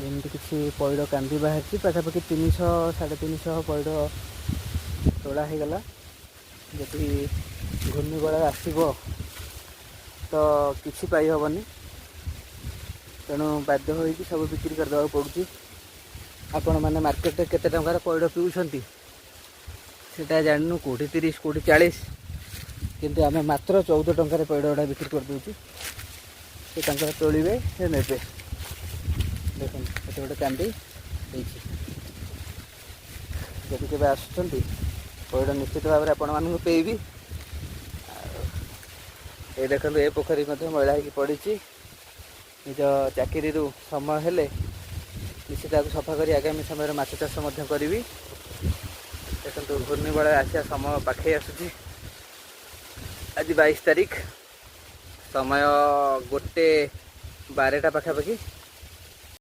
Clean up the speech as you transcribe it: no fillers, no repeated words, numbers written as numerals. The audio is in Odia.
ଏମିତି କିଛି ପଇଡ଼ କାନ୍ଦି ବାହାରିଛି। ପାଖାପାଖି 300 350 ପଇଡ଼ ତୋଳା ହେଇଗଲା। ଯଦି ଘୂର୍ଣ୍ଣିବଳୟ ଆସିବ ତ କିଛି ପାଇ ହେବନି, ତେଣୁ ବାଧ୍ୟ ହୋଇକି ସବୁ ବିକ୍ରି କରିଦେବାକୁ ପଡ଼ୁଛି। ଆପଣମାନେ ମାର୍କେଟରେ କେତେ ଟଙ୍କାର ପଇଡ଼ ପିଉଛନ୍ତି ସେଇଟା ଜାଣିନୁ, କେଉଁଠି 30 କେଉଁଠି 40, କିନ୍ତୁ ଆମେ ମାତ୍ର 14 ଟଙ୍କାରେ ପଇଡ଼ ଗୁଡ଼ା ବିକ୍ରି କରିଦେଉଛୁ। ସେ ତାଙ୍କର ତୋଳିବେ, ସେ ନେବେ। ଦେଖନ୍ତୁ ସେଠି ଗୋଟେ କାନ୍ଦି ହେଇଛି। ଯଦି କେବେ ଆସୁଛନ୍ତି ପଇଡ଼ ନିଶ୍ଚିତ ଭାବରେ ଆପଣମାନଙ୍କୁ ପେଇବି। ଆଉ ଏ ଦେଖନ୍ତୁ, ଏ ପୋଖରୀ ମଧ୍ୟ ମଇଳା ହେଇକି ପଡ଼ିଛି। ନିଜ ଚାକିରିରୁ ସମୟ ହେଲେ ନିଶ୍ଚିତ ତାକୁ ସଫା କରି ଆଗାମୀ ସମୟରେ ମାଛ ଚାଷ ମଧ୍ୟ କରିବି। ଦେଖନ୍ତୁ ଘୂର୍ଣ୍ଣିବଳୟ ଆସିବା ସମୟ ପାଖେଇ ଆସୁଛି। ଆଜି 22 ତାରିଖ, ସମୟ 1:12 ପାଖାପାଖି।